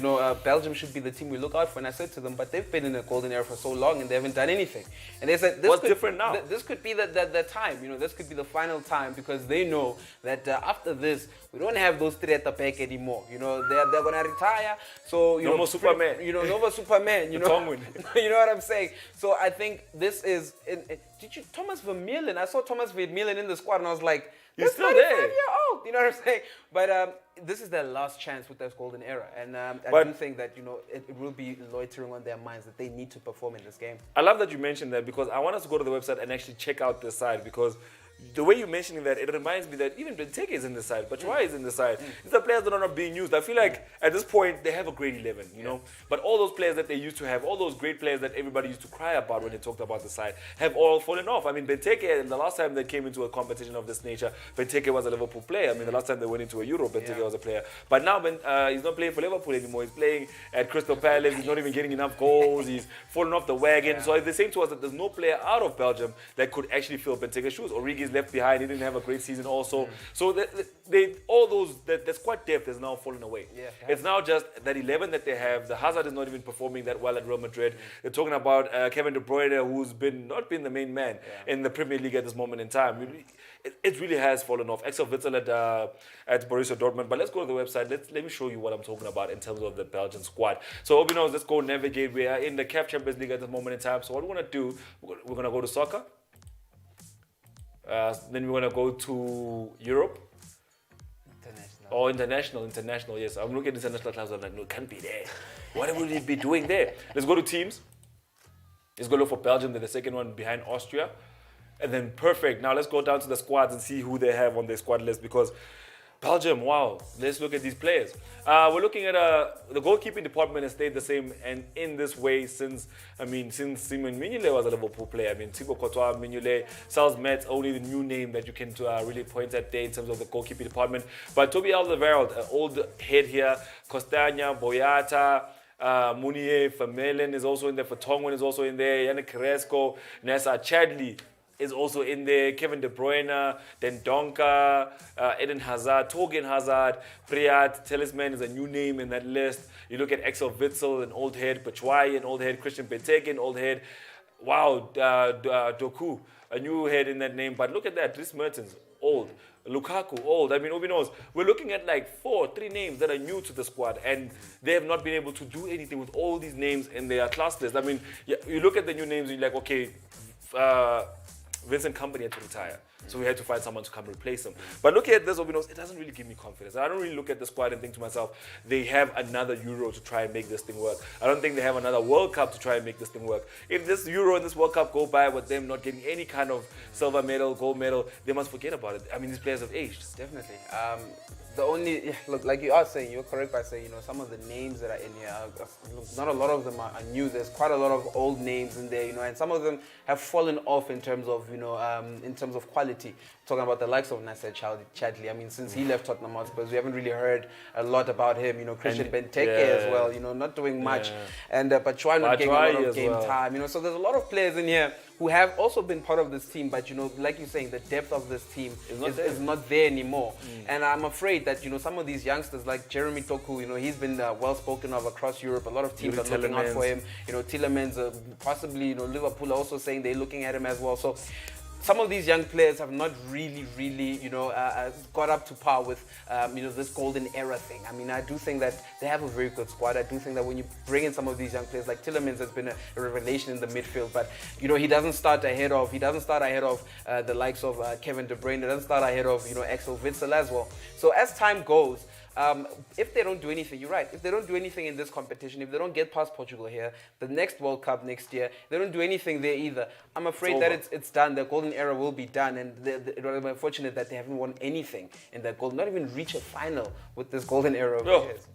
Belgium should be the team we look out for, and I said to them, but they've been in a golden era for so long and they haven't done anything. And they said, what's different now? This could be the time, this could be the final time, because they know that after this, we don't have those three at the back anymore. They're going to retire. So, no more Superman. No more Superman. You know what I'm saying? So I think this is. Thomas Vermeulen? I saw Thomas Vermeulen in the squad, and I was like, he's still there. 35-year-old. You know what I'm saying? But this is their last chance with this golden era, and I do think that it will be loitering on their minds that they need to perform in this game. I love that you mentioned that, because I want us to go to the website and actually check out this side, because the way you're mentioning that, it reminds me that even Benteke is in the side, Batshuayi is in the side. These are players that are not being used. I feel like at this point, they have a great 11, you know. But all those players that they used to have, all those great players that everybody used to cry about when they talked about the side, have all fallen off. I mean, Benteke, the last time they came into a competition of this nature, Benteke was a Liverpool player. I mean, the last time they went into a Euro, Benteke was a player. But now he's not playing for Liverpool anymore. He's playing at Crystal Palace. He's not even getting enough goals. He's fallen off the wagon. So they're saying to us that there's no player out of Belgium that could actually fill Benteke's shoes. Origi's left behind. He didn't have a great season also. So that squad depth is now falling away. It's now just that 11 that they have. The Hazard is not even performing that well at Real Madrid. They're talking about Kevin De Bruyne, who's not been the main man in the Premier League at this moment in time. It really has fallen off. Axel Witsel at Borussia Dortmund. But let's go to the website. Let me show you what I'm talking about in terms of the Belgian squad. So OB.KNOWS, let's go navigate. We are in the CAF Champions League at this moment in time. So what we want to do, we're going to go to soccer. Then we're going to go to Europe. International, yes. I'm looking at international clubs. I'm like, no, it can't be there. What would it be doing there? Let's go to teams. Let's go look for Belgium. They're the second one behind Austria. And then perfect. Now let's go down to the squads and see who they have on their squad list, because Belgium, wow. Let's look at these players. We're looking at the goalkeeping department has stayed the same, and in this way since Simon Mignolet was a Liverpool player. I mean, Thibaut Courtois, Mignolet, Charles Metz, only the new name that you can really point at there in terms of the goalkeeping department. But Toby Alderweireld, an old head here, Costagna, Boyata, Mounier, Vermeulen is also in there, Vertonghen is also in there, Yannick Carrasco, Nessa Chadli is also in there, Kevin De Bruyne, Dendonka, Eden Hazard, Torgen Hazard, Priyat, Talisman is a new name in that list. You look at Axel Witsel, an old head, Batshuayi, an old head, Christian Benteke, an old head. Wow, Doku, a new head in that name. But look at that, Dries Mertens, old. Lukaku, old. I mean, OB.KNOWS, we're looking at like three names that are new to the squad, and they have not been able to do anything with all these names in their class list. I mean, you look at the new names and you're like, okay, Vincent Kompany had to retire, so we had to find someone to come replace him. But looking at this, OB.KNOWS, it doesn't really give me confidence. I don't really look at the squad and think to myself, they have another Euro to try and make this thing work. I don't think they have another World Cup to try and make this thing work. If this Euro and this World Cup go by with them not getting any kind of silver medal, gold medal, they must forget about it. I mean, these players have aged. Definitely. Look, like you are saying, you're correct by saying, some of the names that are in here, not a lot of them are new. There's quite a lot of old names in there, and some of them have fallen off in terms of, in terms of quality. Talking about the likes of Nasser Chadli. I mean, since he left Tottenham Hotspur, we haven't really heard a lot about him. Christian Benteke as well, not doing much. And Batshuayi not getting a lot of game time. So there's a lot of players in here who have also been part of this team, but like you're saying, the depth of this team is not there anymore. And I'm afraid that some of these youngsters like Jeremy Doku, he's been well spoken of across Europe. A lot of teams are looking out for him. Tielemans, possibly Liverpool are also saying they're looking at him as well. So some of these young players have not really, got up to par with, this golden era thing. I mean, I do think that they have a very good squad. I do think that when you bring in some of these young players, like Tillemans has been a revelation in the midfield, but he doesn't start ahead of the likes of Kevin De Bruyne. He doesn't start ahead of Axel Witsel as well. So as time goes, if they don't do anything, you're right. If they don't do anything in this competition, if they don't get past Portugal here, the next World Cup next year, they don't do anything there either. I'm afraid that it's done. The golden era will be done, and it will be unfortunate that they haven't won anything in that gold. Not even reach a final with this golden era of theirs.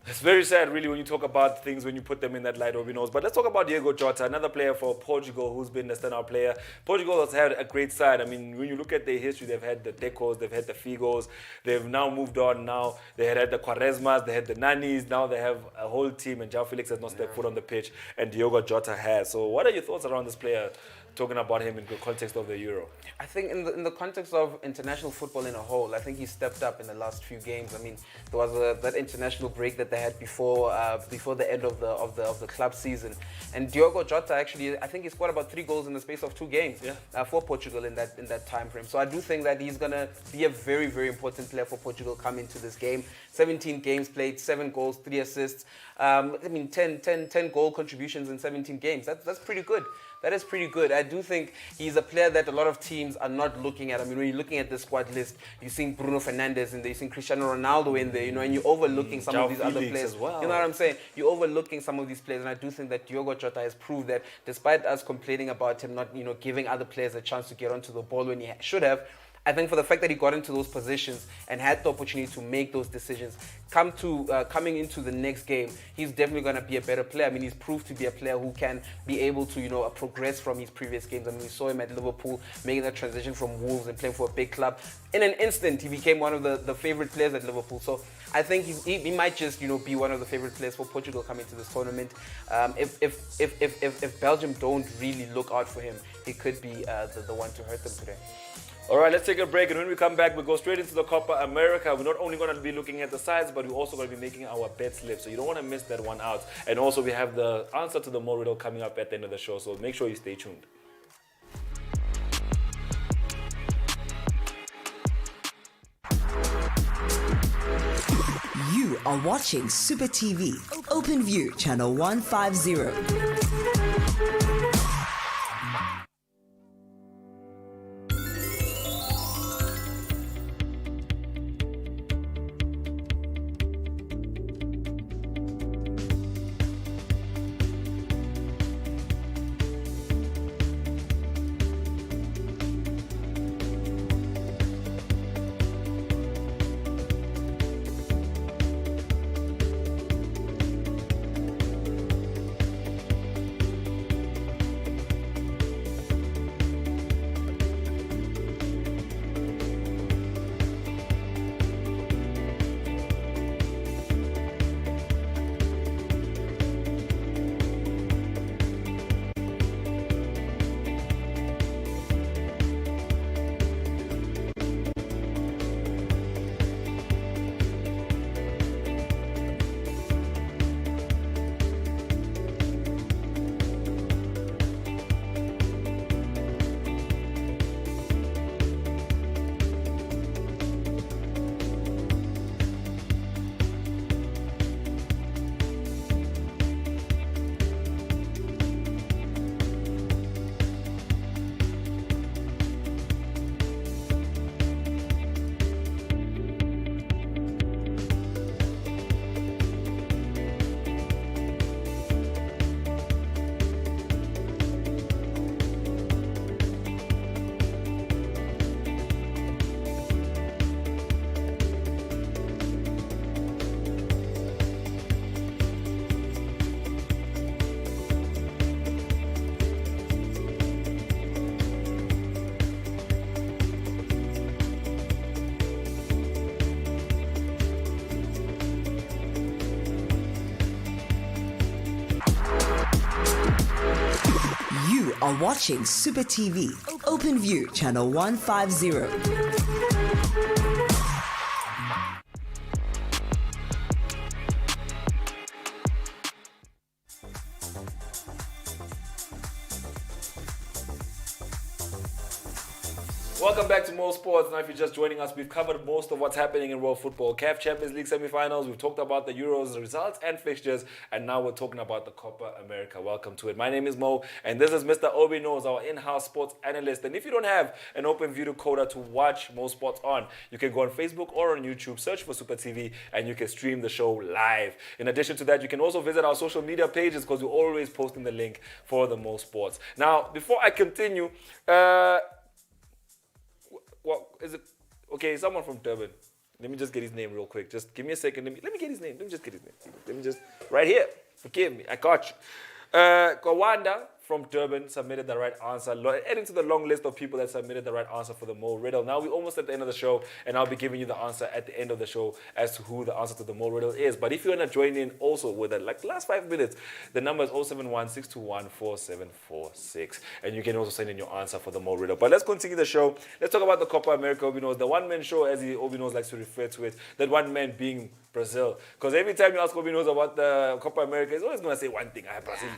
It's very sad, really, when you talk about things, when you put them in that light, OB.KNOWS. But let's talk about Diogo Jota, another player for Portugal who's been a standout player. Portugal has had a great side. I mean, when you look at their history, they've had the Decos, they've had the Figos, they've now moved on. Now they had the Quaresmas, they had the Nanis, now they have a whole team, and João Felix has not stepped foot on the pitch, and Diogo Jota has. So what are your thoughts around this player, talking about him in the context of the Euro? I think in the context of international football in a whole, I think he stepped up in the last few games. I mean, there was that international break that they had before the end of the club season, and Diogo Jota actually, I think he scored about 3 goals in the space of 2 games for Portugal in that time frame. So I do think that he's gonna be a very, very important player for Portugal coming into this game. 17 games played, 7 goals, 3 assists. 10 goal contributions in 17 games. That's pretty good. That is pretty good. I do think he's a player that a lot of teams are not looking at. I mean, when you're looking at the squad list, you're seeing Bruno Fernandes in there, you're seeing Cristiano Ronaldo in there, and you're overlooking some of these other players. As well. You know what I'm saying? You're overlooking some of these players, and I do think that Diogo Jota has proved that despite us complaining about him not, giving other players a chance to get onto the ball when he should have, I think for the fact that he got into those positions and had the opportunity to make those decisions, coming into the next game, he's definitely going to be a better player. I mean, he's proved to be a player who can be able to, progress from his previous games. I mean, we saw him at Liverpool making that transition from Wolves and playing for a big club. In an instant, he became one of the favorite players at Liverpool. So I think he might just, be one of the favorite players for Portugal coming to this tournament. If Belgium don't really look out for him, he could be the one to hurt them today. All right, let's take a break, and when we come back, we go straight into the Copa America. We're not only going to be looking at the sides, but we're also going to be making our bet slip, so you don't want to miss that one out. And also, we have the answer to the Mo riddle coming up at the end of the show, so make sure you stay tuned. You are watching Supa TV, Open View, channel 150. Are watching Supa TV, Open View, channel 150. Welcome back to Mo Sports. Now, if you're just joining us, we've covered most of what's happening in world football. CAF Champions League semi-finals. We've talked about the Euros results and fixtures, and now we're talking about the Copa America. Welcome to it. My name is Mo, and this is Mr. OB.KNOWS, our in-house sports analyst. And if you don't have an open view decoder to watch Mo Sports on, you can go on Facebook or on YouTube, search for Supa TV, and you can stream the show live. In addition to that, you can also visit our social media pages because we're always posting the link for the Mo Sports. Now, before I continue, what is it? Okay, someone from Durban. Let me just get his name real quick. Just give me a second. Let me get his name. Let me just get his name. Let me just right here. Forgive me. I got you. Kawanda from Durban submitted the right answer, adding to the long list of people that submitted the right answer for the Mo riddle. Now we're almost at the end of the show, and I'll be giving you the answer at the end of the show as to who the answer to the Mo riddle is. But if you want to join in also with it, like the last 5 minutes, the number is 071-621-4746, and you can also send in your answer for the Mo riddle. But let's continue the show. Let's talk about the Copa America. OB.KNOWS, the one-man show, as OB.KNOWS likes to refer to it. That one man being Brazil. Because every time you ask OB.KNOWS about the Copa America, he's always going to say one thing. Brazil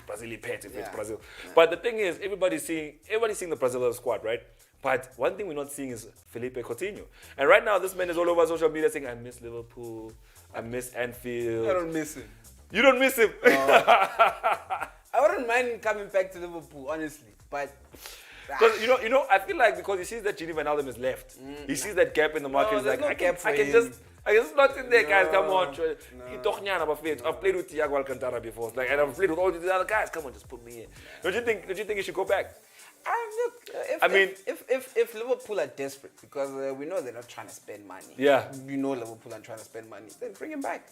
pet if it's Brazil. But the thing is, everybody's seeing the Brazilian squad, right? But one thing we're not seeing is Felipe Coutinho. And right now, this man is all over social media saying, I miss Liverpool, I miss Anfield. I don't miss him. You don't miss him? I wouldn't mind him coming back to Liverpool, honestly. But because you know, I feel like because he sees that Gini Wijnaldum is left, he sees that gap in the market. He's like, no I can just not in there, guys. Come on, I've played with Thiago Alcantara before, like, and I've played with all these other guys. Come on, just put me in. Don't you think he should go back? If Liverpool are desperate, because we know they're not trying to spend money. Yeah. We know Liverpool are trying to spend money. Then bring him back.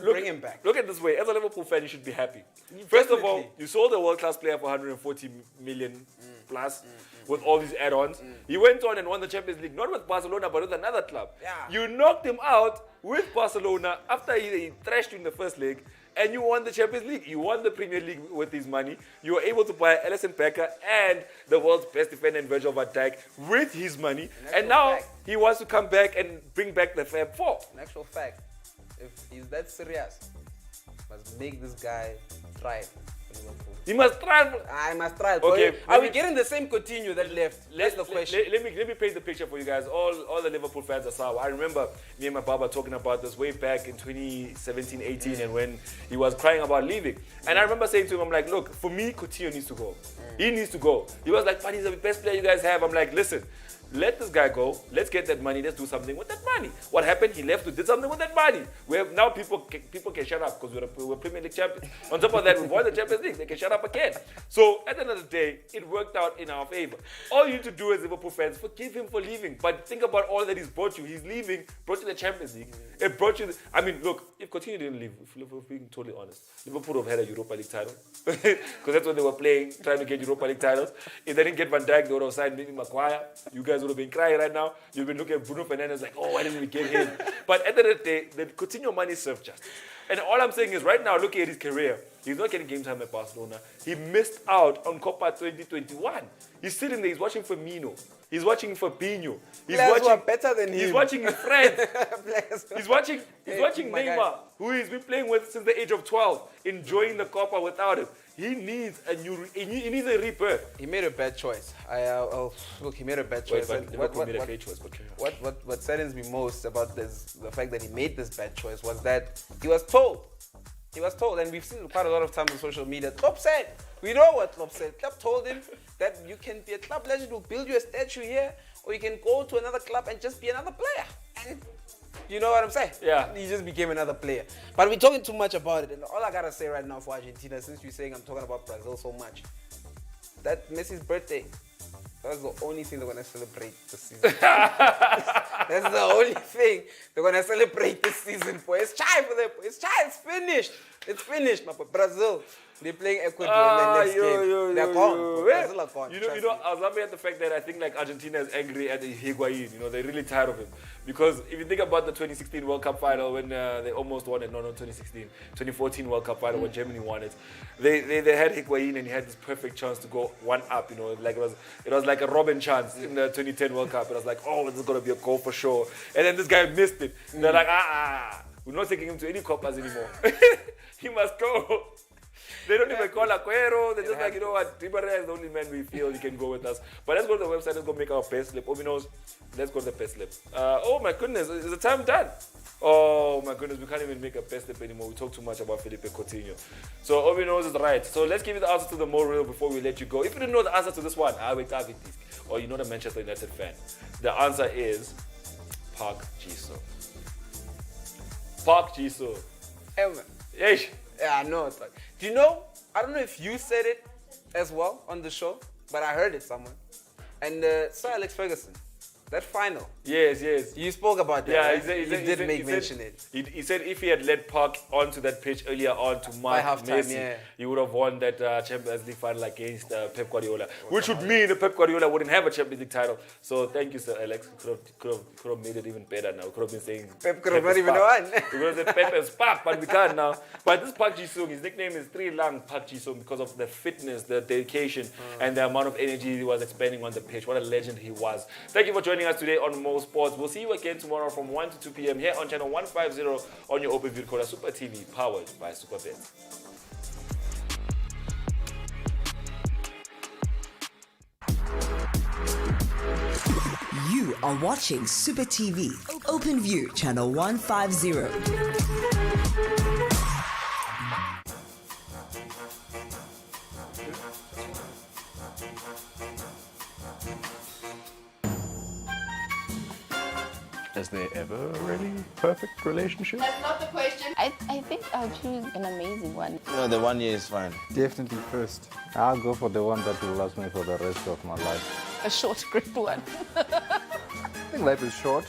Bring him back. Look at this way. As a Liverpool fan, you should be happy. First of all, you sold a world-class player for 140 million plus with all these add-ons. He went on and won the Champions League, not with Barcelona, but with another club. Yeah. You knocked him out with Barcelona after he thrashed you in the first leg, and you won the Champions League. You won the Premier League with his money. You were able to buy Alisson Becker and the world's best defender in Virgil van Dijk with his money. And now he wants to come back and bring back the Fab Four. In actual fact, if he's that serious, must make this guy thrive for Liverpool. He must try. I must try. Okay, Are we getting the same Coutinho that left? That's the question. Let me paint the picture for you guys. All the Liverpool fans are sour. I remember me and my Baba talking about this way back in 2017-18 and when he was crying about leaving. And I remember saying to him, I'm like, look, for me, Coutinho needs to go. He needs to go. He was like, but he's the best player you guys have. I'm like, listen, let this guy go. Let's get that money. Let's do something with that money. What happened? He left. We did something with that money. We have now people can shut up because we're Premier League champions. On top of that, we won the Champions League. They can shut up again. So at the end of the day, it worked out in our favor. All you need to do as Liverpool fans, forgive him for leaving. But think about all that he's brought you. He's leaving, brought you the Champions League. It brought you. Look, if Coutinho didn't leave, if we're being totally honest, Liverpool would have had a Europa League title because that's what they were playing, trying to get Europa League titles. If they didn't get Van Dijk, they would have signed Mickey Maguire. You guys would have been crying right now. You've been looking at Bruno Fernandes like, oh, why didn't we get him? But at the end of the day, the Coutinho money served justice. And all I'm saying is right now, looking at his career, he's not getting game time at Barcelona. He missed out on Copa 2021. He's sitting there, he's watching Firmino. He's watching Fabinho. He's Players who are better than him. He's watching his friends. He's watching my Neymar, guy. who he's been playing with since the age of 12, enjoying the Copa without him. He needs a rebirth. He made a bad choice. Look, he made a bad choice. But Liverpool made a great choice. What saddens me most about this, the fact that he made this bad choice, was that he was told. He was told, and we've seen quite a lot of times on social media. Klopp said, we know what Klopp said. Klopp told him that you can be a club legend, we'll build you a statue here, or you can go to another club and just be another player. And you know what I'm saying? Yeah. He just became another player. But we're talking too much about it, and all I gotta say right now for Argentina, since you're saying I'm talking about Brazil so much, that Messi's birthday, that's the only thing they're gonna celebrate this season. That's the only thing they're gonna celebrate this season for. It's time for them. It's time. It's finished. It's finished, my boy. Brazil. They're playing Ecuador in the next game. They're gone. Brazil are gone. You know, I was laughing at the fact that I think like Argentina is angry at Higuain. You know, they're really tired of him. Because if you think about the 2016 World Cup final when they almost won it, no, not 2016, 2014 World Cup final when Germany won it, they had Higuain and he had this perfect chance to go one up. You know, like it was like a Robin chance in the 2010 World Cup. It was like, oh, this is gonna be a goal for sure. And then this guy missed it. They're like, we're not taking him to any Copas anymore. He must go. They don't even call Aguero. They're just like, you know what, Di Maria is the only man we feel you can go with us. But let's go to the website, let's go make our best slip. Obi knows, let's go to the best slip. Oh my goodness, is the time done? Oh my goodness, we can't even make a best slip anymore. We talk too much about Felipe Coutinho. So Obi knows is right. So let's give you the answer to the more real before we let you go. If you didn't know the answer to this one, or you're not a Manchester United fan, the answer is Park Ji-sung. Park Ji-sung. Yes. Yeah, I know. Do you know? I don't know if you said it as well on the show, but I heard it somewhere. And Sir Alex Ferguson, that final. Yes. You spoke about that. Yeah, right? he did mention it. He said if he had led Park onto that pitch earlier on to mark Messi, he would have won that Champions League final against Pep Guardiola, which would mean that Pep Guardiola wouldn't have a Champions League title. So thank you, Sir Alex. Could have made it even better now. Could have been saying Pep could have not even won. We could have said Pep and Spark, but we can't now. But this Park Ji-sung, his nickname is Three Lang Park Ji-sung because of the fitness, the dedication, and the amount of energy he was expending on the pitch. What a legend he was. Thank you for joining us today on Mo Sports. We'll see you again tomorrow from 1 to 2 p.m. here on channel 150 on your open view decoder, Supa TV, powered by SuperBet. You are watching Supa TV, Open View, channel 150. Is there ever a really perfect relationship? That's not the question. I think I'll choose an amazing one. No, the 1 year is fine. Definitely first. I'll go for the one that will last me for the rest of my life. A short grip one. I think life is short.